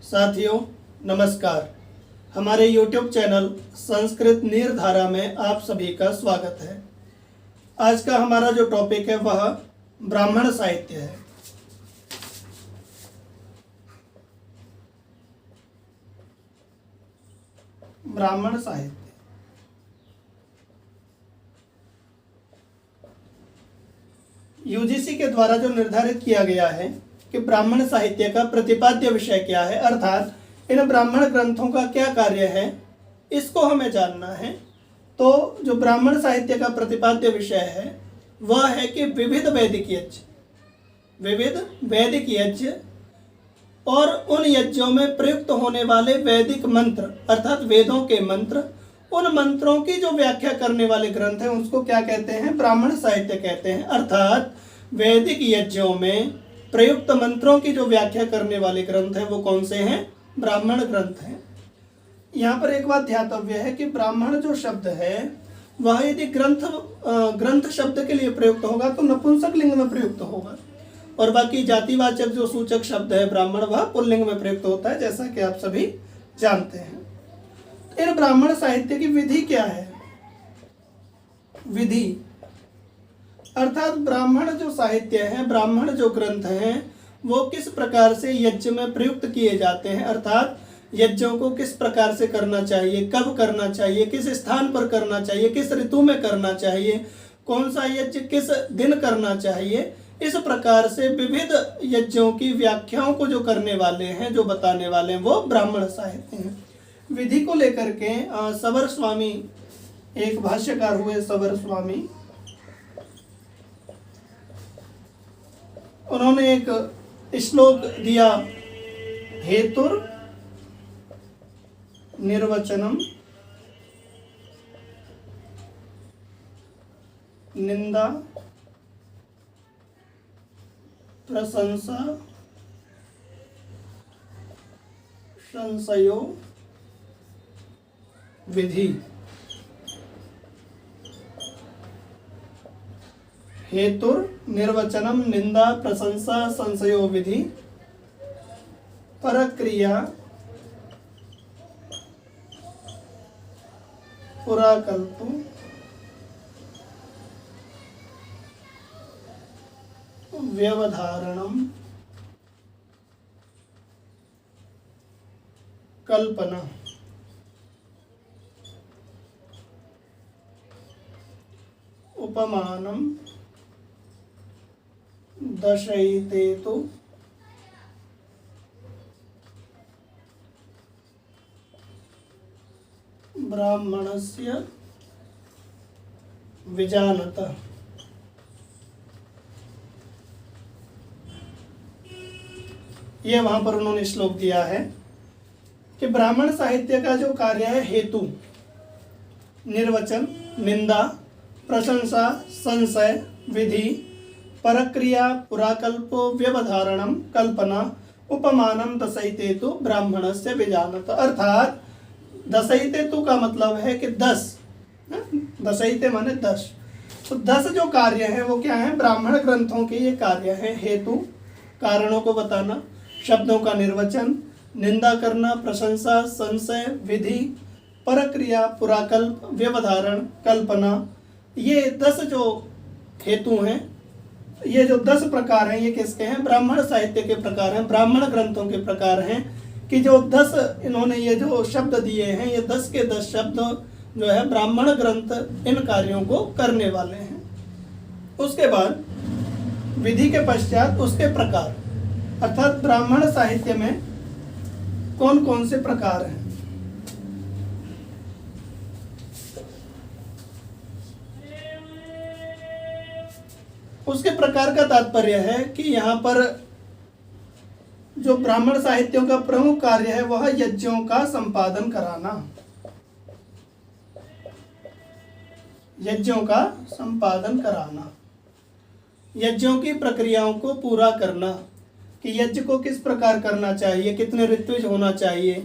साथियों नमस्कार। हमारे YouTube चैनल संस्कृत निर्धारा में आप सभी का स्वागत है। आज का हमारा जो टॉपिक है वह ब्राह्मण साहित्य है। ब्राह्मण साहित्य यूजीसी के द्वारा जो निर्धारित किया गया है कि ब्राह्मण साहित्य का प्रतिपाद्य विषय क्या है, अर्थात इन ब्राह्मण ग्रंथों का क्या कार्य है, इसको हमें जानना है। तो जो ब्राह्मण साहित्य का प्रतिपाद्य विषय है वह है कि विविध वैदिक यज्ञ और उन यज्ञों में प्रयुक्त होने वाले वैदिक मंत्र अर्थात वेदों के मंत्र, उन मंत्रों की जो व्याख्या करने वाले ग्रंथ हैं उसको क्या कहते हैं? ब्राह्मण साहित्य कहते हैं। अर्थात वैदिक यज्ञों में प्रयुक्त मंत्रों की जो व्याख्या करने वाले ग्रंथ हैं वो कौन से हैं? ब्राह्मण ग्रंथ हैं। यहाँ पर एक बात ध्यातव्य है कि ब्राह्मण जो शब्द है वह यदि ग्रंथ शब्द के लिए प्रयुक्त होगा तो नपुंसक लिंग में प्रयुक्त होगा, और बाकी जातिवाचक जो सूचक शब्द है ब्राह्मण वह पुल्लिंग में प्रयुक्त होता है, जैसा कि आप सभी जानते हैं। इन ब्राह्मण साहित्य की विधि क्या है? विधि अर्थात ब्राह्मण जो साहित्य है, ब्राह्मण जो ग्रंथ हैं वो किस प्रकार से यज्ञ में प्रयुक्त किए जाते हैं, अर्थात यज्ञों को किस प्रकार से करना चाहिए, कब करना चाहिए, किस स्थान पर करना चाहिए, किस ऋतु में करना चाहिए, कौन सा यज्ञ किस दिन करना चाहिए, इस प्रकार से विविध यज्ञों की व्याख्याओं को जो करने वाले हैं, जो बताने वाले हैं, वो ब्राह्मण साहित्य हैं। विधि को लेकर के सवर स्वामी, एक भाष्यकार हुए सवर स्वामी, उन्होंने एक श्लोक दिया, हेतुर निर्वचनम निंदा प्रशंसा संशयो विधि। हेतुर निर्वचनम निंदा प्रशंसा संशयो विधि परक्रिया पुराकल्प व्यवधारणम कल्पना। उपमानम दशयिते तो ब्राह्मणस्य विजानतः। ये वहां पर उन्होंने श्लोक दिया है कि ब्राह्मण साहित्य का जो कार्य है, हेतु, निर्वचन, निंदा, प्रशंसा, संशय, विधि, परक्रिया, पुराकल्प, व्यवधारणम, कल्पना, उपमानम दशयितेतु ब्राह्मणस्य विजानत। अर्थात दशयितेतु का मतलब है कि 10, दशयिते माने 10, तो 10 जो कार्य है वो क्या है? ब्राह्मण ग्रंथों के ये कार्य है। हेतु, कारणों को बताना, शब्दों का निर्वचन, निंदा करना, प्रशंसा, संशय, विधि, परक्रिया, पुराकल्प, व्यवधारण, कल्पना, ये 10 जो हेतु हैं, ये जो 10 प्रकार हैं, ये किसके हैं? ब्राह्मण साहित्य के प्रकार हैं, ब्राह्मण ग्रंथों के प्रकार हैं। कि जो 10 इन्होंने ये जो शब्द दिए हैं, ये 10 के 10 शब्द जो है ब्राह्मण ग्रंथ इन कार्यों को करने वाले हैं। उसके बाद विधि के पश्चात उसके प्रकार, अर्थात ब्राह्मण साहित्य में कौन कौन से प्रकार हैं। उसके प्रकार का तात्पर्य है कि यहाँ पर जो ब्राह्मण साहित्यों का प्रमुख कार्य है वह यज्ञों का संपादन कराना, यज्ञों का संपादन कराना, यज्ञों की प्रक्रियाओं को पूरा करना, कि यज्ञ को किस प्रकार करना चाहिए, कितने ऋतुज होना चाहिए,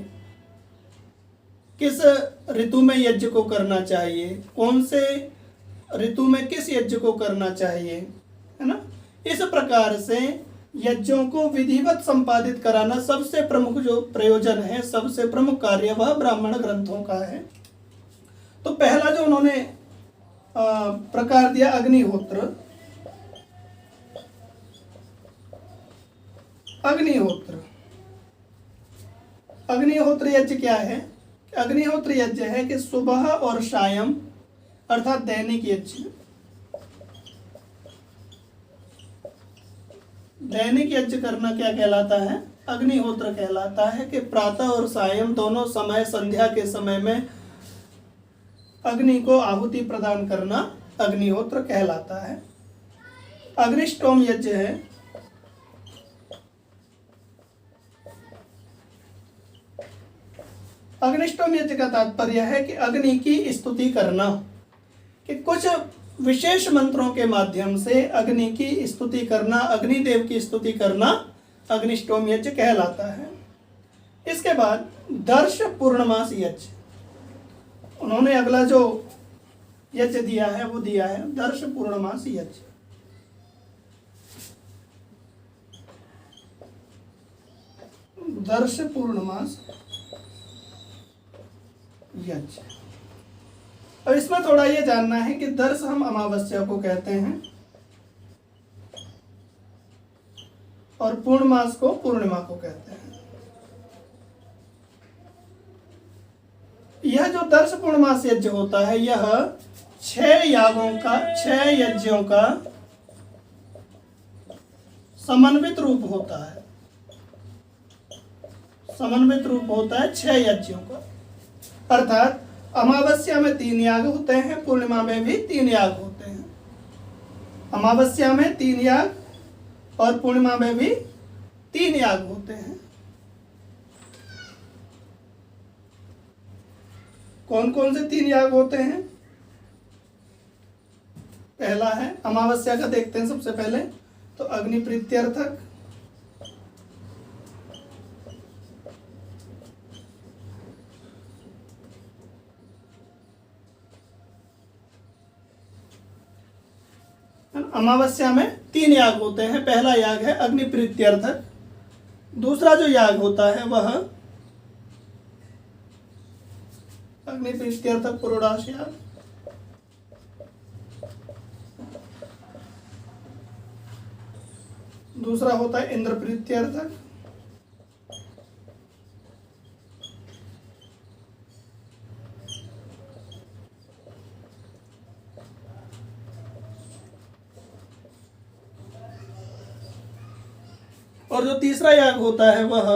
किस ऋतु में यज्ञ को करना चाहिए, कौन से ऋतु में किस यज्ञ को करना चाहिए, है ना। इस प्रकार से यज्ञों को विधिवत संपादित कराना सबसे प्रमुख जो प्रयोजन है, सबसे प्रमुख कार्य वह ब्राह्मण ग्रंथों का है। तो पहला जो उन्होंने प्रकार दिया अग्निहोत्र। अग्निहोत्र यज्ञ क्या है? अग्निहोत्र यज्ञ है कि सुबह और सायं अर्थात दैनिक यज्ञ। दैनिक यज्ञ करना क्या कहलाता है? अग्निहोत्र कहलाता है कि प्रातः और सायं दोनों समय, संध्या के समय में अग्नि को आहुति प्रदान करना अग्निहोत्र कहलाता है। अग्निष्टोम यज्ञ है। अग्निष्टोम यज्ञ का तात्पर्य है कि अग्नि की स्तुति करना, कि कुछ विशेष मंत्रों के माध्यम से अग्नि की स्तुति करना, अग्निदेव की स्तुति करना अग्निष्टोम यज्ञ कहलाता है। इसके बाद दर्श पूर्णमास यज्ञ, उन्होंने अगला जो यज्ञ दिया है वो दिया है दर्श पूर्णमास यज्ञ। दर्श पूर्णमास यज्ञ। अब इसमें थोड़ा ये जानना है कि दर्श हम अमावस्या को कहते हैं और पूर्णमास को पूर्णिमा को कहते हैं। यह जो दर्श पूर्णमास यज्ञ होता है, यह 6 यज्ञों का समन्वित रूप होता है। समन्वित रूप होता है 6 यज्ञों का, अर्थात अमावस्या में 3 याग होते हैं, पूर्णिमा में भी 3 याग होते हैं। अमावस्या में 3 याग और पूर्णिमा में भी 3 याग होते हैं। कौन कौन से 3 याग होते हैं? पहला है अमावस्या का, देखते हैं सबसे पहले तो अग्नि प्रीत्यर्थक, अमावस्या में 3 याग होते हैं। पहला याग है अग्नि प्रीत्यर्थक, दूसरा जो याग होता है वह अग्नि प्रीत्यर्थक पुरोडाश याग, दूसरा होता है इंद्र प्रीत्यर्थक, और जो तीसरा याग होता है वह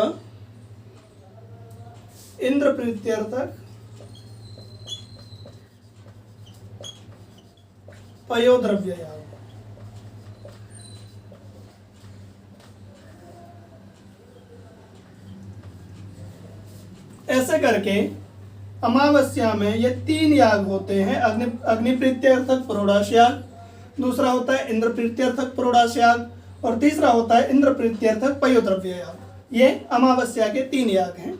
इंद्र प्रीत्यर्थक पयोद्रव्य याग। ऐसे करके अमावस्या में ये 3 याग होते हैं। अग्नि प्रीत्यर्थक पुरोडाश याग, दूसरा होता है इंद्र प्रीत्यर्थक पुरोडाश याग और तीसरा होता है इंद्र प्रीत्यर्थक पयोद्रव्य याग। ये अमावस्या के 3 याग हैं।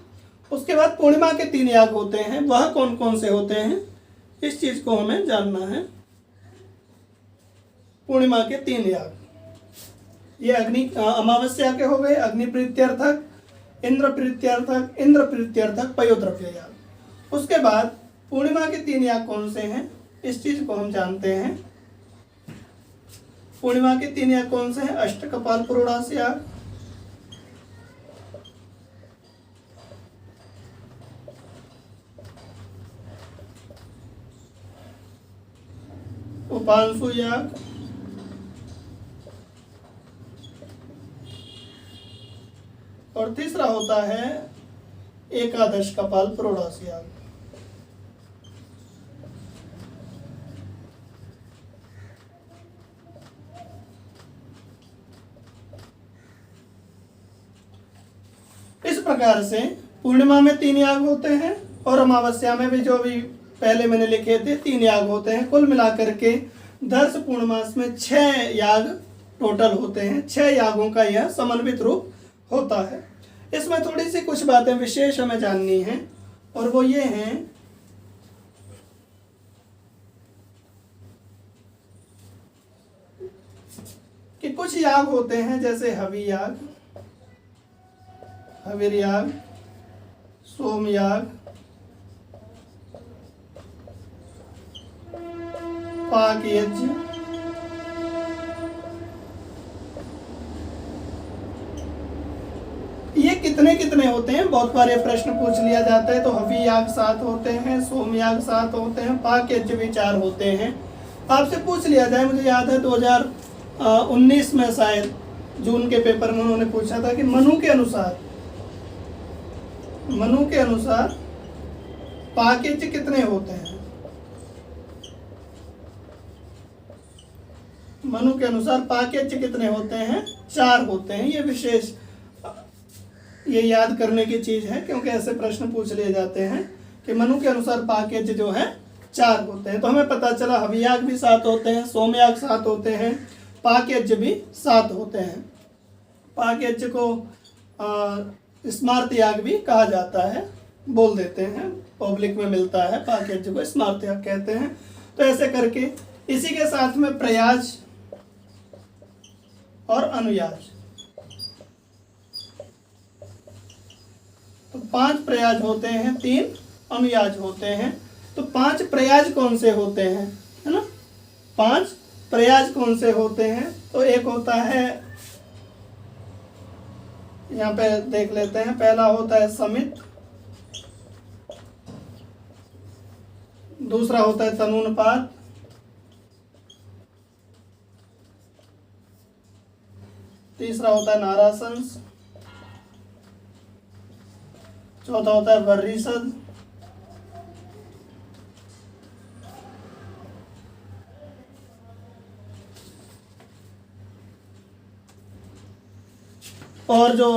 उसके बाद पूर्णिमा के 3 याग होते हैं। वह कौन कौन से होते हैं, इस चीज को हमें जानना है। पूर्णिमा के 3 याग, ये अमावस्या के हो गए अग्नि प्रीत्यर्थक, इंद्र प्रीत्यर्थक पयोद्रव्य याग। उसके बाद पूर्णिमा के 3 याग कौन से हैं, इस चीज को हम जानते हैं। पूर्णिमा के 3 याग कौन से हैं? अष्टकपाल पुरोडाश याग, उपांशु याग, और तीसरा होता है एकादश कपाल पुरोडाश याग। इस प्रकार से पूर्णिमा में 3 याग होते हैं और अमावस्या में भी जो भी पहले मैंने लिखे थे 3 याग होते हैं। कुल मिलाकर के दर्श पूर्णमास में 6 याग टोटल होते हैं। 6 यागों का यह समन्वित रूप होता है। इसमें थोड़ी सी कुछ बातें विशेष हमें जाननी हैं और वो ये हैं कि कुछ याग होते हैं जैसे हवि याग, हविर याग, सोम याग, पाक यज्ञ, ये कितने कितने होते हैं, बहुत बार ये प्रश्न पूछ लिया जाता है। तो हवि याग 7 होते हैं, सोम याग 7 होते हैं, पाक यज्ञ भी 4 होते हैं। आपसे पूछ लिया जाए, मुझे याद है 2019 में शायद जून के पेपर में उन्होंने पूछा था कि मनु के अनुसार पाक यज्ञ कितने होते हैं। मनु के अनुसार पाक यज्ञ कितने होते हैं, 4 होते हैं। ये विशेष ये याद करने की चीज है, क्योंकि ऐसे प्रश्न पूछ लिए जाते हैं कि मनु के अनुसार पाक यज्ञ जो है 4 होते हैं। तो हमें पता चला हवि याग भी 7 होते हैं, सोम याग 7 होते हैं, पाक यज्ञ भी 7 होते हैं। पाक यज्ञ को स्मार्त याग भी कहा जाता है, बोल देते हैं, पब्लिक में मिलता है, पाक यज्ञ को स्मार्त याग कहते हैं। तो ऐसे करके इसी के साथ में प्रयाज और अनुयाज, तो 5 प्रयाज होते हैं, 3 अनुयाज होते हैं। तो 5 प्रयाज कौन से होते हैं, है ना। 5 प्रयाज कौन से होते हैं, तो एक होता है, यहाँ पे देख लेते हैं। पहला होता है समित, दूसरा होता है तनूनपात, तीसरा होता है नारासंस, चौथा होता है वर्रिसद, और जो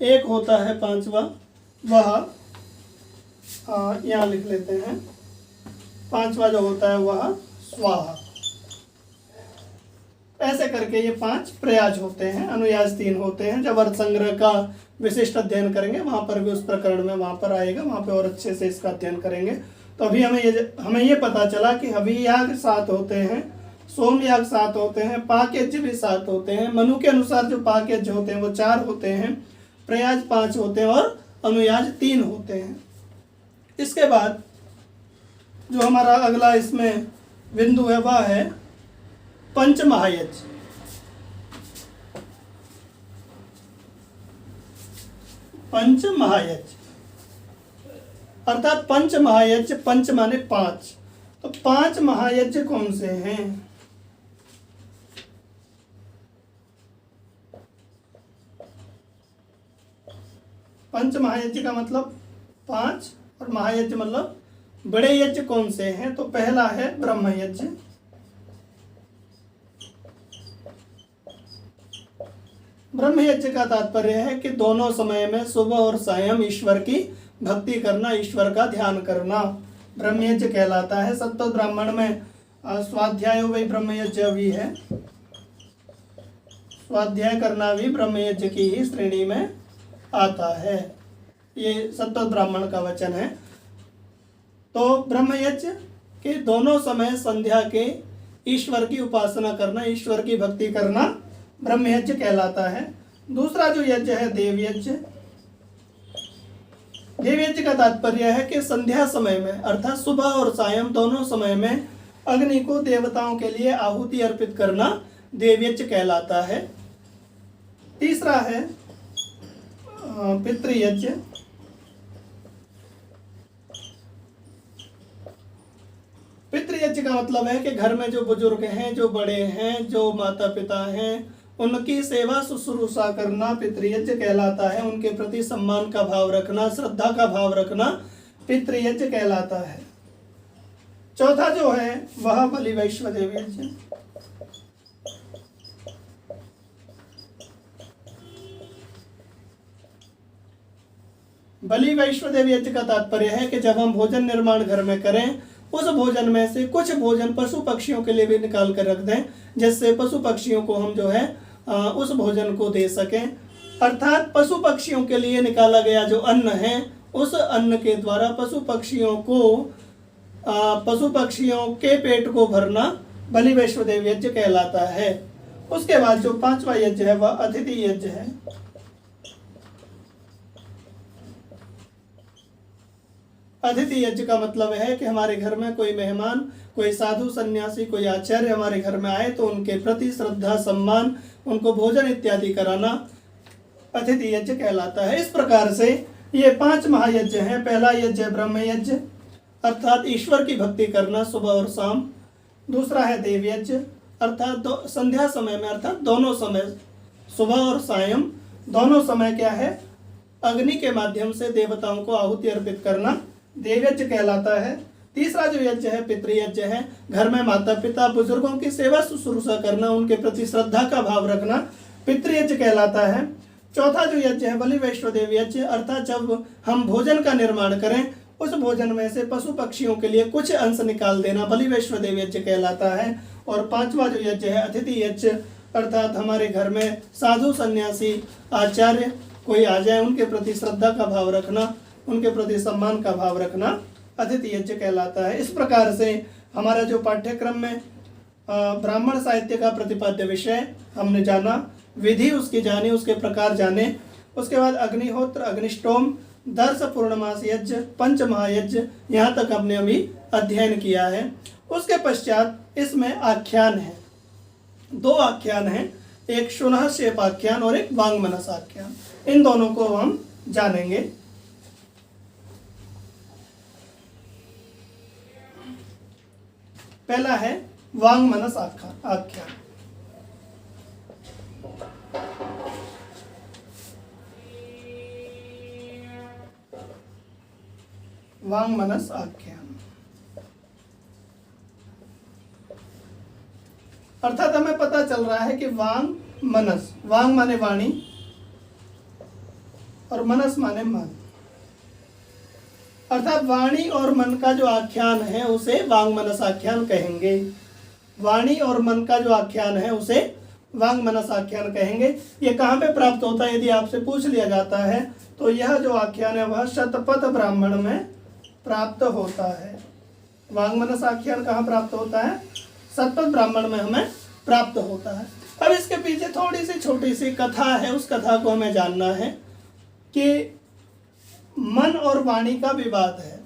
एक होता है 5वां, वह यहाँ लिख लेते हैं। 5वां जो होता है वह स्वाहा। ऐसे करके ये 5 प्रयाज होते हैं। अनुयाज 3 होते हैं। जब अर्थ संग्रह का विशिष्ट अध्ययन करेंगे वहां पर भी, उस प्रकरण में वहां पर आएगा, वहां पर और अच्छे से इसका अध्ययन करेंगे। तो अभी हमें ये पता चला कि हवि याग 7 होते हैं, सोम याग 7 होते हैं, पाक यज्ञ भी 7 होते हैं। मनु के अनुसार जो पाक यज्ञ होते हैं वो 4 होते हैं, प्रयाज 5 होते हैं और अनुयाज 3 होते हैं। इसके बाद जो हमारा अगला इसमें बिंदु है वह है पंच महायज्ञ। पंच महायज्ञ अर्थात पंच महायज्ञ, पंच माने 5। तो 5 महायज्ञ कौन से हैं? पंच महायज्ञ का मतलब 5 और महायज्ञ मतलब बड़े यज्ञ कौन से हैं? तो पहला है ब्रह्म यज्ञ, ब्रह्म यज्ञ का तात्पर्य है कि दोनों समय में सुबह और सायं ईश्वर की भक्ति करना, ईश्वर का ध्यान करना ब्रह्म यज्ञ कहलाता है। सत्तो ब्राह्मण में स्वाध्याय वही ब्रह्म यज्ञ भी है, स्वाध्याय करना भी ब्रह्म यज्ञ की ही श्रेणी में आता है। ये सत्तो ब्राह्मण का वचन है। तो ब्रह्म यज्ञ के दोनों समय संध्या के ईश्वर की उपासना करना, ईश्वर की भक्ति करना ब्रह्म यज्ञ कहलाता है। दूसरा जो यज्ञ है देव यज्ञ। देव यज्ञ का तात्पर्य है कि संध्या समय में अर्थात सुबह और सायं दोनों समय में अग्नि को देवताओं के लिए आहुति अर्पित करना देव यज्ञ कहलाता है। तीसरा है पितृयज्ञ। पितृयज्ञ का मतलब है कि घर में जो बुजुर्ग हैं, जो बड़े हैं, जो माता पिता हैं, उनकी सेवा शुश्रूषा करना पितृयज्ञ कहलाता है। उनके प्रति सम्मान का भाव रखना, श्रद्धा का भाव रखना पितृयज्ञ कहलाता है। चौथा जो है वह बलि वैश्वदेव यज्ञ। बलि वैश्वदेव यज्ञ का तात्पर्य है कि जब हम भोजन निर्माण घर में करें, उस भोजन में से कुछ भोजन पशु पक्षियों के लिए भी निकाल कर रख दें, जिससे पशु पक्षियों को हम जो है उस भोजन को दे सकें। अर्थात पशु पक्षियों के लिए निकाला गया जो अन्न है, उस अन्न के द्वारा पशु पक्षियों के पेट को भरना बलि वैश्वदेव यज्ञ कहलाता है। उसके बाद जो पांचवा यज्ञ है वह अतिथि यज्ञ है। अतिथि यज्ञ का मतलब है कि हमारे घर में कोई मेहमान, कोई साधु सन्यासी, कोई आचार्य हमारे घर में आए तो उनके प्रति श्रद्धा सम्मान, उनको भोजन इत्यादि कराना अतिथि यज्ञ कहलाता है। इस प्रकार से ये 5 महायज्ञ हैं। पहला यज्ञ है ब्रह्म यज्ञ, अर्थात ईश्वर की भक्ति करना सुबह और शाम। दूसरा है देव यज्ञ, अर्थात संध्या समय में, अर्थात दोनों समय, सुबह और सायं दोनों समय क्या है, अग्नि के माध्यम से देवताओं को आहुति अर्पित करना देव यज्ञ कहलाता है। तीसरा जो यज्ञ है पितृयज्ञ है, घर में माता पिता बुजुर्गों की सेवा शुश्रूषा करना, उनके प्रति श्रद्धा का भाव रखना पितृयज्ञ कहलाता है। चौथा जो यज्ञ है बलि वैष्णोदेव यज्ञ, अर्थात जब हम भोजन का निर्माण करें उस भोजन में से पशु पक्षियों के लिए कुछ अंश निकाल देना बलि वैष्णोदेव यज्ञ कहलाता है। और पांचवा जो यज्ञ है अतिथि यज्ञ, अर्थात हमारे घर में साधु सन्यासी आचार्य कोई आ जाए उनके प्रति श्रद्धा का भाव रखना, उनके प्रति सम्मान का भाव रखना अतिथि यज्ञ कहलाता है। इस प्रकार से हमारा जो पाठ्यक्रम में ब्राह्मण साहित्य का प्रतिपाद्य विषय हमने जाना, विधि उसकी जानी, उसके प्रकार जाने, उसके बाद अग्निहोत्र, अग्निष्टोम, दर्श, पूर्णमास यज्ञ, पंच महायज्ञ, यहाँ तक हमने अभी अध्ययन किया है। उसके पश्चात इसमें आख्यान है, 2 आख्यान हैं, एक शुनहशेप आख्यान और एक वांगमनस आख्यान। इन दोनों को हम जानेंगे। पहला है वांगमनस आख्यान। वांगमनस आख्यान अर्थात हमें पता चल रहा है कि वांग मनस, वांग माने वाणी और मनस माने मन, अर्थात वाणी और मन का जो आख्यान है उसे वांगमनस आख्यान कहेंगे। वाणी और मन का जो आख्यान है उसे वांगमनस आख्यान कहेंगे। ये कहाँ पे प्राप्त होता है यदि आपसे पूछ लिया जाता है तो यह जो आख्यान है वह शतपथ ब्राह्मण में प्राप्त होता है। वांगमनस आख्यान कहाँ प्राप्त होता है? शतपथ ब्राह्मण में हमें प्राप्त होता है। अब इसके पीछे थोड़ी सी छोटी सी कथा है, उस कथा को हमें जानना है कि मन और वाणी का विवाद है।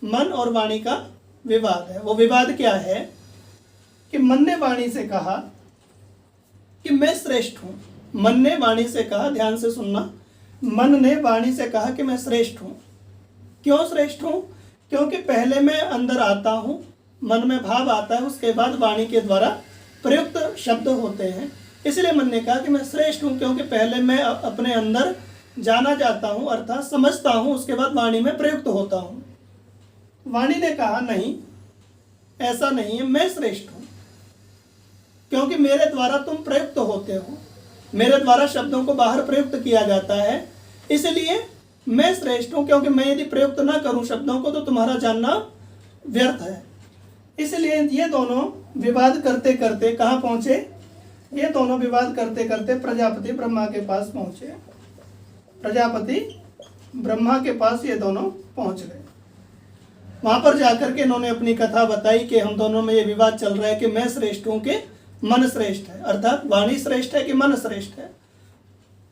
मन और वाणी का विवाद है। वो विवाद क्या है कि मन ने वाणी से कहा कि मैं श्रेष्ठ हूँ। मन ने वाणी से कहा, ध्यान से सुनना, मन ने वाणी से कहा कि मैं श्रेष्ठ हूँ। क्यों श्रेष्ठ हूँ? क्योंकि पहले मैं अंदर आता हूँ, मन में भाव आता है, उसके बाद वाणी के द्वारा प्रयुक्त शब्द होते हैं। इसलिए मन ने कहा कि मैं श्रेष्ठ हूँ क्योंकि पहले मैं अपने अंदर जाना जाता हूँ, अर्थात समझता हूँ, उसके बाद वाणी में प्रयुक्त होता हूँ। वाणी ने कहा नहीं, ऐसा नहीं है, मैं श्रेष्ठ हूँ क्योंकि मेरे द्वारा तुम प्रयुक्त होते हो, मेरे द्वारा शब्दों को बाहर प्रयुक्त किया जाता है, इसलिए मैं श्रेष्ठ हूँ। क्योंकि मैं यदि प्रयुक्त ना करूँ शब्दों को तो तुम्हारा जानना व्यर्थ है। इसलिए ये दोनों विवाद करते करते कहाँ पहुँचे? ये दोनों विवाद करते करते प्रजापति ब्रह्मा के पास पहुँचे। प्रजापति ब्रह्मा के पास ये दोनों पहुँच गए। वहाँ पर जाकर के इन्होंने अपनी कथा बताई कि हम दोनों में ये विवाद चल रहा है कि मैं श्रेष्ठ हूँ कि मन श्रेष्ठ है, अर्थात वाणी श्रेष्ठ है कि मन श्रेष्ठ है।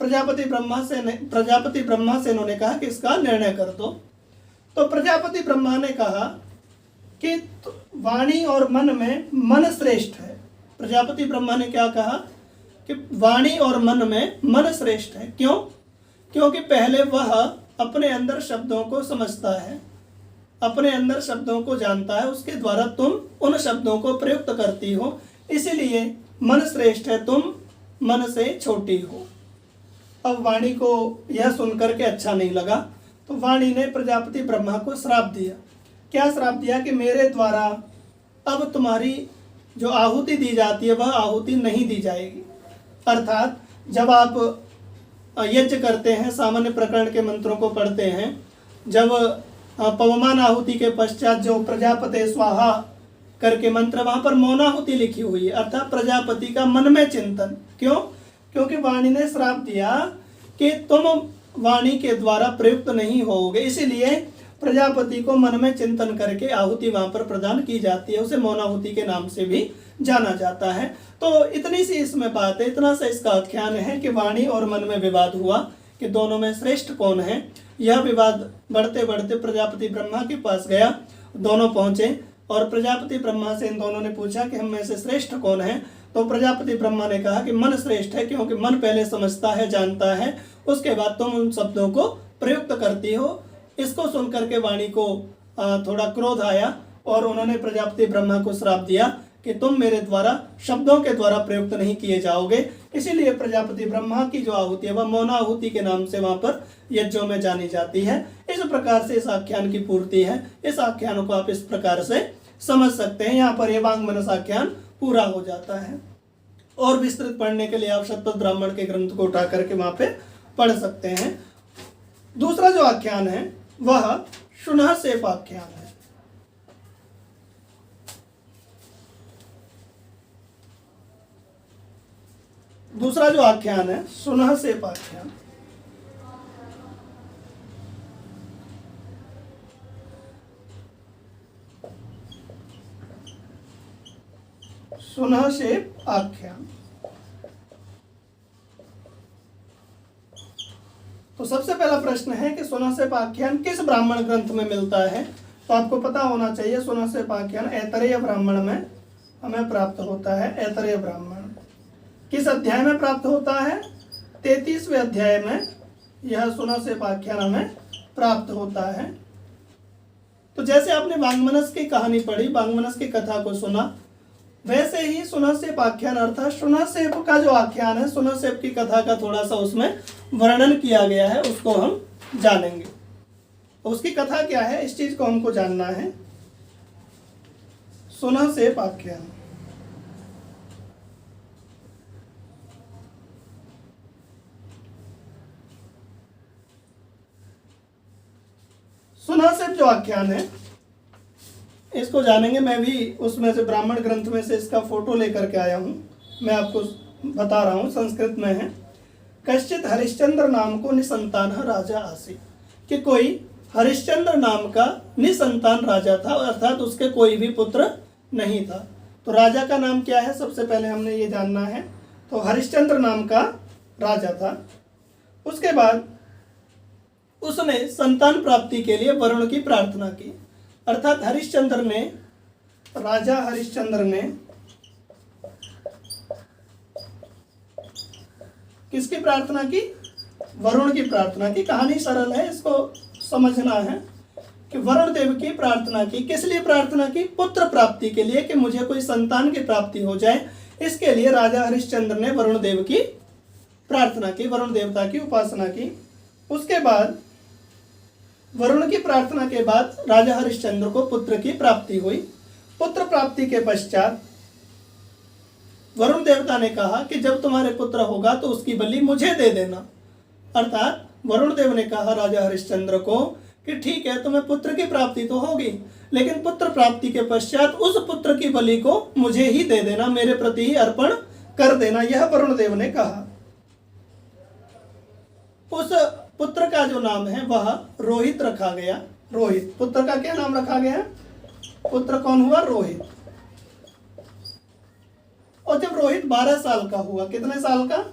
प्रजापति ब्रह्मा से इन्होंने कहा कि इसका निर्णय कर दो। तो प्रजापति ब्रह्मा ने कहा कि वाणी और मन में मन श्रेष्ठ है। प्रजापति ब्रह्मा ने क्या कहा कि वाणी और मन में मन श्रेष्ठ है। क्यों? क्योंकि पहले वह अपने अंदर शब्दों को समझता है, अपने अंदर शब्दों को जानता है, उसके द्वारा तुम उन शब्दों को प्रयुक्त करती हो, इसीलिए मन श्रेष्ठ है, तुम मन से छोटी हो। अब वाणी को यह सुनकर के अच्छा नहीं लगा, तो वाणी ने प्रजापति ब्रह्मा को श्राप दिया। क्या श्राप दिया? कि मेरे द्वारा अब तुम्हारी जो आहुति दी जाती है वह आहुति नहीं दी जाएगी। अर्थात जब आप यज्ञ करते हैं, सामान्य प्रकरण के मंत्रों को पढ़ते हैं, जब पवमान आहुति के पश्चात जो प्रजापते स्वाहा करके मंत्र, वहाँ पर मौनाहुति लिखी हुई है, अर्थात प्रजापति का मन में चिंतन। क्यों? क्योंकि वाणी ने श्राप दिया कि तुम वाणी के द्वारा प्रयुक्त नहीं होगे, इसीलिए प्रजापति को मन में चिंतन करके आहुति वहाँ पर प्रदान की जाती है। उसे मौनाहुति के नाम से भी जाना जाता है। तो इतनी सी इसमें बात है, इतना सा इसका आख्यान है कि वाणी और मन में विवाद हुआ कि दोनों में श्रेष्ठ कौन है। यह विवाद बढ़ते बढ़ते प्रजापति ब्रह्मा के पास गया। दोनों पहुंचे और प्रजापति ब्रह्मा से इन दोनों ने पूछा कि हम में से श्रेष्ठ कौन है। तो प्रजापति ब्रह्मा ने कहा कि मन श्रेष्ठ है, क्योंकि मन पहले समझता है, जानता है, उसके बाद तुम उन शब्दों को प्रयुक्त करती हो। इसको सुनकर के वाणी को थोड़ा क्रोध आया और उन्होंने प्रजापति ब्रह्मा को श्राप दिया कि तुम मेरे द्वारा शब्दों के द्वारा प्रयुक्त नहीं किए जाओगे। इसीलिए प्रजापति ब्रह्मा की जो आहुति है वह मौनाहुति के नाम से वहां पर यज्ञों में जानी जाती है। इस प्रकार से इस आख्यान की पूर्ति है। इस आख्यान को आप इस प्रकार से समझ सकते हैं। यहाँ पर यह वांगमनस आख्यान पूरा हो जाता है। और विस्तृत पढ़ने के लिए आप शतपथ ब्राह्मण के ग्रंथ को उठा करके वहां पे पढ़ सकते हैं। दूसरा जो आख्यान है वह शुनहसेप आख्यान है। दूसरा जो आख्यान है शुनहसेप आख्यान। शुनहसेप आख्यान। तो सबसे पहला प्रश्न है कि शुनहसेप आख्यान किस ब्राह्मण ग्रंथ में मिलता है। तो आपको पता होना चाहिए शुनहसेप आख्यान ऐतरेय ब्राह्मण में हमें प्राप्त होता है। ऐतरेय ब्राह्मण किस अध्याय में प्राप्त होता है? 33वें अध्याय में यह शुनहसेप आख्यान हमें प्राप्त होता है। तो जैसे आपने वांगमनस की कहानी पढ़ी, वांगमनस की कथा को सुना, वैसे ही शुनहसेप आख्यान अर्थात शुनहसेप का जो आख्यान है, शुनहसेप की कथा का थोड़ा सा उसमें वर्णन किया गया है, उसको हम जानेंगे। उसकी कथा क्या है इस चीज को हमको जानना है। शुनहसेप आख्यान। शुनहसेप जो आख्यान है इसको जानेंगे। मैं भी उसमें से ब्राह्मण ग्रंथ में से इसका फोटो लेकर के आया हूँ, मैं आपको बता रहा हूँ। संस्कृत में है, कश्चित हरिश्चंद्र नाम को निसंतान राजा आसी, कि कोई हरिश्चंद्र नाम का निसंतान राजा था, अर्थात उसके कोई भी पुत्र नहीं था। तो राजा का नाम क्या है सबसे पहले हमने ये जानना है। तो हरिश्चंद्र नाम का राजा था। उसके बाद उसने संतान प्राप्ति के लिए वरुण की प्रार्थना की, अर्थात हरिश्चंद्र ने, राजा हरिश्चंद्र ने किसकी प्रार्थना की? वरुण की प्रार्थना की। कहानी सरल है, इसको समझना है कि वरुण देव की प्रार्थना की। किस लिए प्रार्थना की? पुत्र प्राप्ति के लिए, कि मुझे कोई संतान की प्राप्ति हो जाए। इसके लिए राजा हरिश्चंद्र ने वरुण देव की प्रार्थना की, वरुण देवता की उपासना की। उसके बाद वरुण की प्रार्थना के बाद राजा हरिश्चंद्र को पुत्र की प्राप्ति हुई। पुत्र प्राप्ति के पश्चात वरुण देवता ने कहा कि जब तुम्हारे पुत्र होगा तो उसकी बलि मुझे दे देना। अर्थात वरुण देव ने कहा राजा हरिश्चंद्र को कि ठीक है, तुम्हें पुत्र की प्राप्ति तो होगी, लेकिन पुत्र प्राप्ति के पश्चात उस पुत्र की बलि को मुझे ही दे देना, मेरे प्रति ही अर्पण कर देना। यह वरुण देव ने कहा। उस पुत्र का जो नाम है वह रोहित रखा गया। रोहित पुत्र का क्या नाम रखा गया? पुत्र कौन हुआ? रोहित। और जब रोहित 12 साल का हुआ, कितने साल का?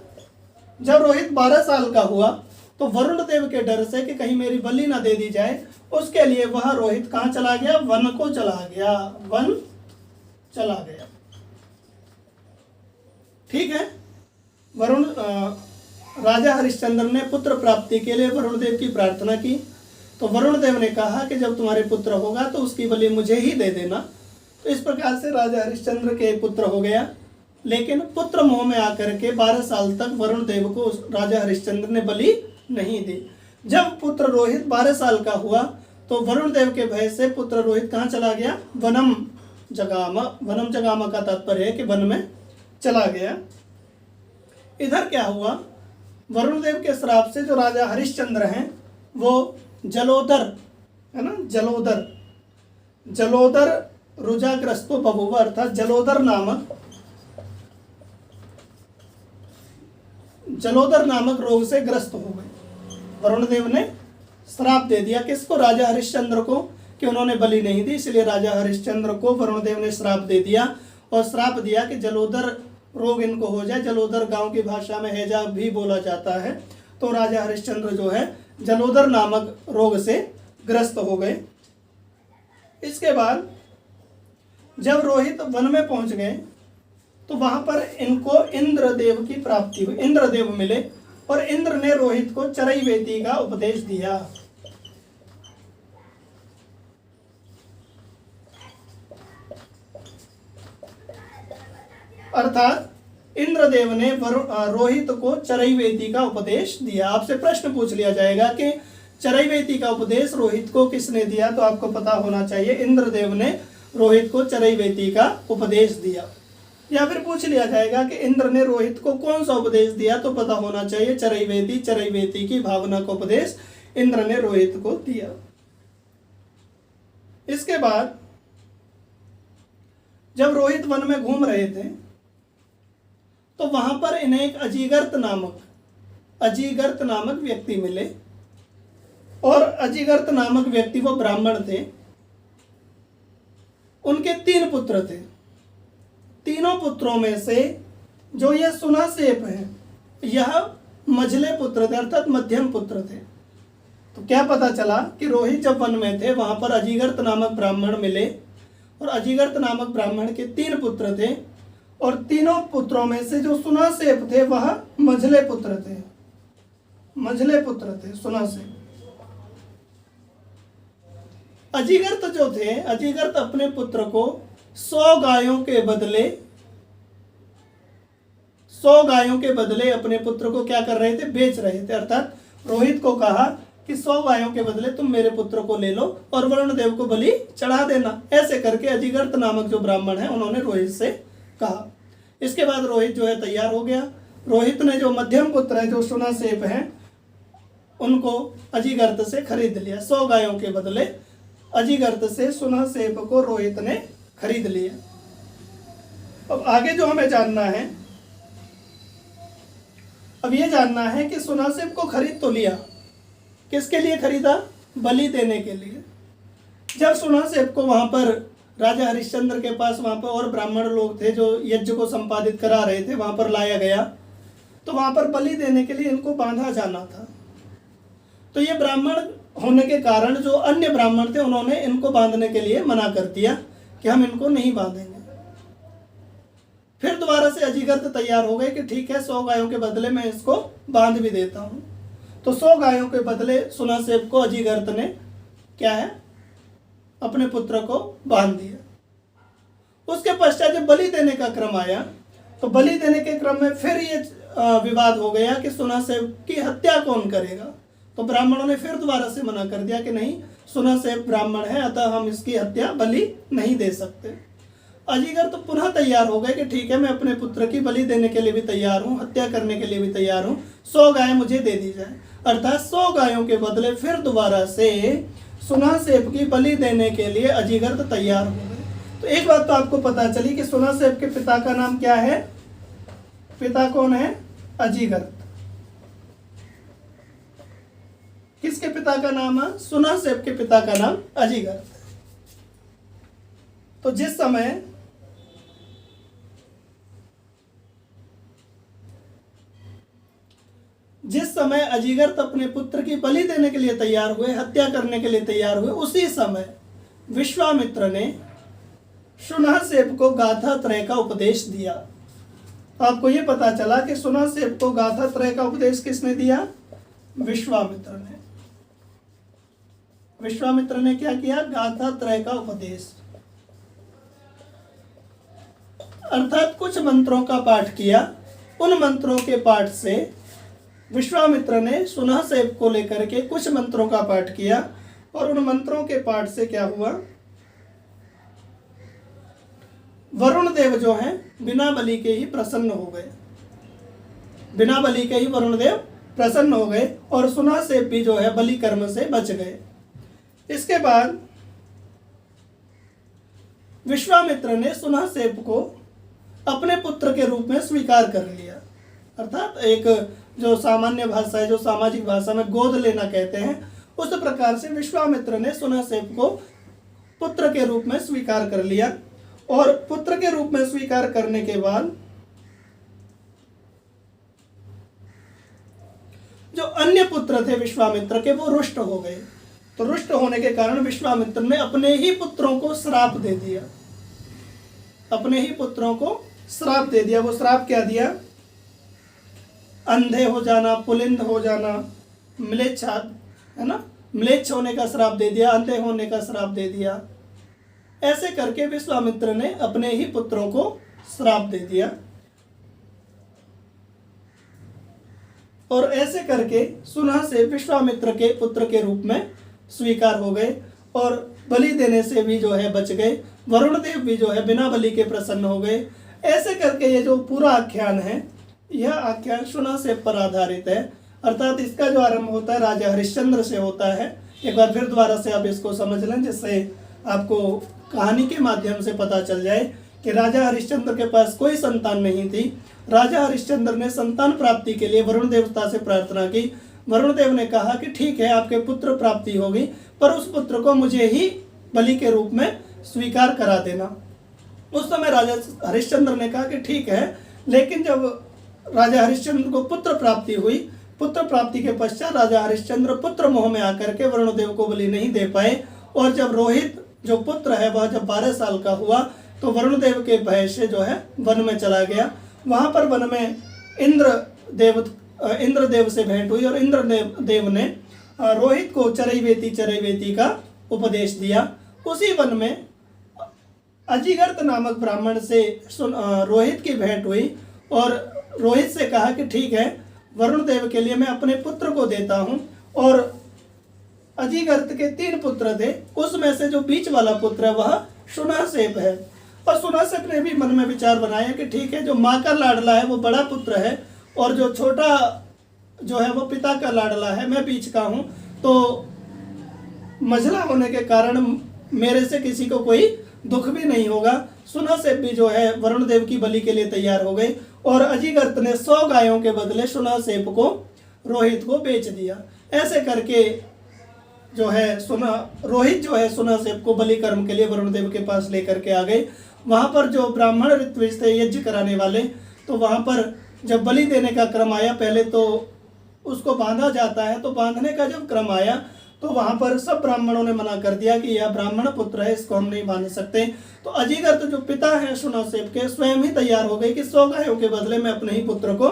जब रोहित 12 साल का हुआ तो वरुण देव के डर से कि कहीं मेरी बलि ना दे दी जाए, उसके लिए वह रोहित कहाँ चला गया? वन को चला गया। वन चला गया। ठीक है। वरुण राजा हरिश्चंद्र ने पुत्र प्राप्ति के लिए वरुण देव की प्रार्थना की। तो वरुण देव ने कहा कि जब तुम्हारे पुत्र होगा तो उसकी बलि मुझे ही दे देना। तो इस प्रकार से राजा हरिश्चंद्र के पुत्र हो गया। लेकिन पुत्र मोह में आकर के 12 साल तक वरुण देव को राजा हरिश्चंद्र ने बलि नहीं दी। जब पुत्र रोहित 12 साल का हुआ तो वरुण देव के भय से पुत्र रोहित कहाँ चला गया? वनम जगाम। वनम जगाम का तात्पर्य है कि वन में चला गया। इधर क्या हुआ? वरुण देव के श्राप से जो राजा हरिश्चंद्र हैं वो जलोदर है ना, जलोदर रुजाग्रस्तो बभूव, अर्थात जलोदर नामक रोग से ग्रस्त हो गए। वरुण देव ने श्राप दे दिया किसको? राजा हरिश्चंद्र को, कि उन्होंने बलि नहीं दी, इसलिए राजा हरिश्चंद्र को वरुण देव ने श्राप दे दिया। और श्राप दिया कि जलोदर रोग इनको हो जाए। जलोदर गांव की भाषा में हैजा भी बोला जाता है। तो राजा हरिश्चंद्र जो है जलोदर नामक रोग से ग्रस्त हो गए। इसके बाद जब रोहित वन में पहुंच गए तो वहां पर इनको इंद्रदेव की प्राप्ति हुई, इंद्रदेव मिले और इंद्र ने रोहित को चरैवेति का उपदेश दिया। अर्थात इंद्रदेव ने रोहित को चरैवेति का उपदेश दिया। आपसे प्रश्न पूछ लिया जाएगा कि चरैवेति का उपदेश रोहित को किसने दिया, तो आपको पता होना चाहिए इंद्रदेव ने रोहित को चरैवेति का उपदेश दिया। या फिर पूछ लिया जाएगा कि इंद्र ने रोहित को कौन सा उपदेश दिया, तो पता होना चाहिए चरैवेति, चरैवेति की भावना का उपदेश इंद्र ने रोहित को दिया। इसके बाद जब रोहित वन में घूम रहे थे तो वहां पर इन्हें एक अजीगर्त नामक व्यक्ति मिले। और अजीगर्त नामक व्यक्ति वो ब्राह्मण थे। उनके 3 पुत्र थे। तीनों पुत्रों में से जो ये सुनासेप है यह मझले पुत्र थे, अर्थात मध्यम पुत्र थे। तो क्या पता चला कि रोहित जब वन में थे वहां पर अजीगर्त नामक ब्राह्मण मिले और अजीगर्त नामक ब्राह्मण के 3 पुत्र थे और तीनों पुत्रों में से जो सुनासेप थे वह मझले पुत्र थे, सुनासेप। अजीगर्त जो थे, अजीगर्त अपने पुत्र को 100 गायों के बदले अपने पुत्र को क्या कर रहे थे, बेच रहे थे। अर्थात रोहित को कहा कि 100 गायों के बदले तुम मेरे पुत्र को ले लो और वरुण देव को बलि चढ़ा देना। ऐसे करके अजीगर्त नामक जो ब्राह्मण है उन्होंने रोहित से कहा। इसके बाद रोहित जो है तैयार हो गया। रोहित ने जो मध्यम पुत्र है जो सुनासेप है उनको अजीगर्त से खरीद लिया। 100 गायों के बदले अजीगर्त से सुनासेप को रोहित ने खरीद लिया। अब आगे जो हमें जानना है, अब ये जानना है कि सुनासेप को खरीद तो लिया, किसके लिए खरीदा, बलि देने के लिए। जब सुनासेप को वहां पर राजा हरिश्चंद्र के पास वहां पर और ब्राह्मण लोग थे जो यज्ञ को संपादित करा रहे थे, वहां पर लाया गया तो वहां पर बलि देने के लिए इनको बांधा जाना था। तो ये ब्राह्मण होने के कारण जो अन्य ब्राह्मण थे उन्होंने इनको बांधने के लिए मना कर दिया कि हम इनको नहीं बांधेंगे। फिर दोबारा से अजीगर्त तैयार हो गए कि ठीक है 100 गायों के बदले मैं इसको बांध भी देता हूं। तो 100 गायों के बदले सुनासेप को अजीगर्त ने क्या है, अपने पुत्र को बांध दिया। उसके पश्चात जब बलि देने का क्रम आया तो बलि देने के क्रम में फिर ये विवाद हो गया कि सुनासेप की हत्या कौन करेगा। तो ब्राह्मणों ने फिर दोबारा से मना कर दिया कि नहीं, सुनासेप ब्राह्मण है अतः हम इसकी हत्या बलि नहीं दे सकते। अजीगर्त तो पुनः तैयार हो गए कि ठीक है मैं अपने पुत्र की बलि देने के लिए भी तैयार हूँ, हत्या करने के लिए भी तैयार हूँ, 100 गाय मुझे दे दी जाए। अर्थात 100 गायों के बदले फिर दोबारा से सुनासेप की बलि देने के लिए अजीगर्त तैयार हो गए। तो एक बात तो आपको पता चली कि सुनासेप के पिता का नाम क्या है, पिता कौन है, अजीगर्त। किसके पिता का नाम है, सुनासेप के पिता का नाम अजीगर्त। तो जिस समय अजीगर्त अपने पुत्र की बलि देने के लिए तैयार हुए, हत्या करने के लिए तैयार हुए, उसी समय विश्वामित्र ने सुनासेप को गाथा त्रय का उपदेश दिया। तो आपको यह पता चला कि सुनासेप को गाथा त्रय का उपदेश किसने दिया, विश्वामित्र ने। विश्वामित्र ने क्या किया, गाथा त्रय का उपदेश, अर्थात कुछ मंत्रों का पाठ किया। उन मंत्रों के पाठ से विश्वामित्र ने सुनासेप को लेकर के कुछ मंत्रों का पाठ किया और उन मंत्रों के पाठ से क्या हुआ, वरुण देव जो हैं बिना बलि के ही प्रसन्न हो गए, बिना बलि के ही वरुण देव प्रसन्न हो गए और सुनासेप भी जो है बलि कर्म से बच गए। इसके बाद विश्वामित्र ने सुनासेप को अपने पुत्र के रूप में स्वीकार कर लिया। अर्थात एक जो सामान्य भाषा है, जो सामाजिक भाषा में गोद लेना कहते हैं, उस प्रकार से विश्वामित्र ने सुनासेप को पुत्र के रूप में स्वीकार कर लिया और पुत्र के रूप में स्वीकार करने के बाद जो अन्य पुत्र थे विश्वामित्र के, वो रुष्ट हो गए। तो रुष्ट होने के कारण विश्वामित्र ने अपने ही पुत्रों को श्राप दे दिया, अपने ही पुत्रों को श्राप दे दिया। वो श्राप क्या दिया? अंधे हो जाना, पुलिंद हो जाना, म्लेच्छा, है ना, म्लेच्छ होने का श्राप दे दिया, अंधे होने का श्राप दे दिया। ऐसे करके विश्वामित्र ने अपने ही पुत्रों को श्राप दे दिया। और ऐसे करके सुना से विश्वामित्र के पुत्र के रूप में स्वीकार हो गए और बलि देने से भी जो है बच गए। वरुण देव भी जो है बिना बलि के प्रसन्न हो गए। ऐसे करके ये जो पूरा आख्यान है, यह आख्यान सुनासेप पर आधारित है। अर्थात इसका जो आरंभ होता है राजा हरिश्चंद्र से होता है। एक बार फिर दोबारा से आप इसको समझ लें, जिससे आपको कहानी के माध्यम से पता चल जाए कि राजा हरिश्चंद्र के पास कोई संतान नहीं थी। राजा हरिश्चंद्र ने संतान प्राप्ति के लिए वरुण देवता से प्रार्थना की। वरुण देव ने कहा कि ठीक है, आपके पुत्र प्राप्ति होगी, पर उस पुत्र को मुझे ही बलि के रूप में स्वीकार करा देना। उस समय राजा हरिश्चंद्र ने कहा कि ठीक है, लेकिन जब राजा हरिश्चंद्र को पुत्र प्राप्ति हुई, पुत्र प्राप्ति के पश्चात राजा हरिश्चंद्र पुत्र मोह में आकर के वरुण देव को बलि नहीं दे पाए। और जब रोहित जो पुत्र है वह जब 12 साल का हुआ तो वरुण देव के भय से जो है वन में चला गया। वहां पर वन में इंद्रदेव से भेंट हुई और इंद्रदेव ने रोहित को चरैवेती का उपदेश दिया। उसी वन में अजिगर्त नामक ब्राह्मण से रोहित की भेंट हुई और रोहित से कहा कि ठीक है, वरुण देव के लिए मैं अपने पुत्र को देता हूं। और अजिगर्त के 3 पुत्र थे, उसमें से जो बीच वाला पुत्र है वह सुनासेप है। और सुनासेप ने भी मन में विचार बनाया कि ठीक है, जो माँ का लाडला है वो बड़ा पुत्र है और जो छोटा जो है वो पिता का लाडला है, मैं बीच का हूँ, तो मझला होने के कारण मेरे से किसी को कोई दुख भी नहीं होगा। सुनासेप भी जो है वरुण देव की बलि के लिए तैयार हो गए और अजिगर्त ने 100 गायों के बदले सुनासेप को, रोहित को बेच दिया। ऐसे करके जो है रोहित जो है सुनासेप को बलि कर्म के लिए वरुण देव के पास लेकर के आ गए। वहां पर जो ब्राह्मण ऋत्विज थे यज्ञ कराने वाले, तो वहां पर जब बलि देने का क्रम आया, पहले तो उसको बांधा जाता है, तो बांधने का जब क्रम आया तो वहां पर सब ब्राह्मणों ने मना कर दिया कि यह ब्राह्मण पुत्र है, इसको हम नहीं बांध सकते। तो अजिगर्त जो पिता है सुनासेप के, स्वयं ही तैयार हो गए कि 100 गायों के बदले मैं अपने ही पुत्र को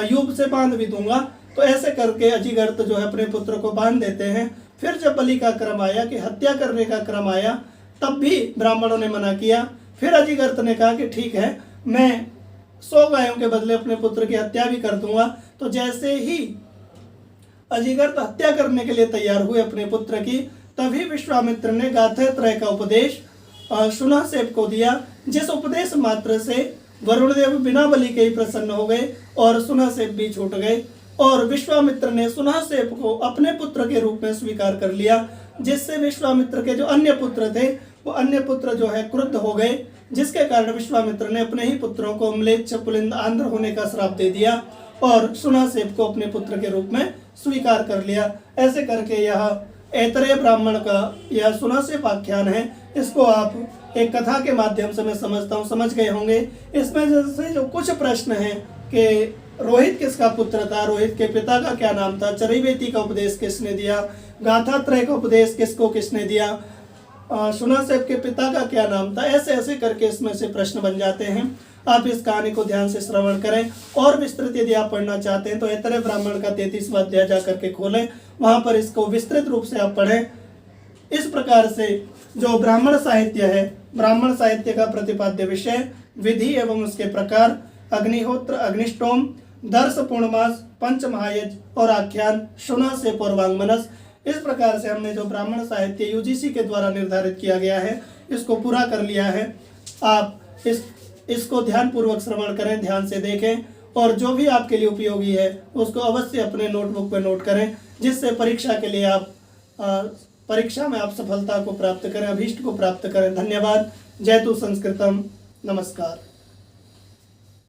यूप से बांध भी दूंगा। तो ऐसे करके अजिगर्त जो है अपने पुत्र को बांध देते हैं। फिर जब बलि का क्रम आया कि हत्या करने का क्रम आया, तब भी ब्राह्मणों ने मना किया। फिर अजिगर्त ने कहा कि ठीक है, मैं 100 गायों के बदले अपने पुत्र की हत्या भी कर दूंगा। तो जैसे ही अजिगर्त हत्या करने के लिए तैयार हुए अपने पुत्र की, तभी विश्वामित्र ने गाथात्रय का उपदेश सुनासेप को दिया, जिस उपदेश मात्र से वरुण देव बिना बलि के ही प्रसन्न हो गए और सुनासेप भी छूट गए। और विश्वामित्र ने सुनासेप को अपने पुत्र के रूप में स्वीकार कर लिया, जिससे विश्वामित्र के जो अन्य पुत्र थे वो अन्य पुत्र जो है क्रुद्ध हो गए, जिसके कारण विश्वामित्र ने अपने ही पुत्रों को म्लेच्छ, पुलिंद, आंध्र होने का श्राप दे दिया और सुनासेप को अपने पुत्र के रूप में स्वीकार कर लिया। ऐसे करके यह ऐतरेय ब्राह्मण का यह सुनासेप आख्यान है। इसको आप एक कथा के माध्यम से मैं समझता हूँ समझ गए होंगे। इसमें जैसे जो कुछ प्रश्न हैं कि रोहित किसका पुत्र था, रोहित के पिता का क्या नाम था, चरैवेती का उपदेश किसने दिया, गाथात्रय का उपदेश किसने दिया, सुनासेप के पिता का क्या नाम था, ऐसे ऐसे करके इसमें से प्रश्न बन जाते हैं। आप इस कहानी को ध्यान से श्रवण करें और विस्तृत यदि आप पढ़ना चाहते हैं तो ऐतरेय ब्राह्मण का 33वां अध्याय जा करके खोलें, वहां पर इसको विस्तृत रूप से आप पढ़ें। इस प्रकार से जो ब्राह्मण साहित्य है, ब्राह्मण साहित्य का प्रतिपाद्य विषय, विधि एवं उसके प्रकार, अग्निहोत्र, अग्निष्टोम, दर्श, पूर्णमास, पंचमहायज्ञ और आख्यान, सुनासेप और वांग्मनस, इस प्रकार से हमने जो ब्राह्मण साहित्य यूजीसी के द्वारा निर्धारित किया गया है इसको पूरा कर लिया है। आप इसको ध्यान पूर्वक श्रवण करें, ध्यान से देखें और जो भी आपके लिए उपयोगी है उसको अवश्य अपने नोटबुक पर नोट करें, जिससे परीक्षा के लिए आप परीक्षा में आप सफलता को प्राप्त करें, अभीष्ट को प्राप्त करें। धन्यवाद। जयतु संस्कृतम। नमस्कार।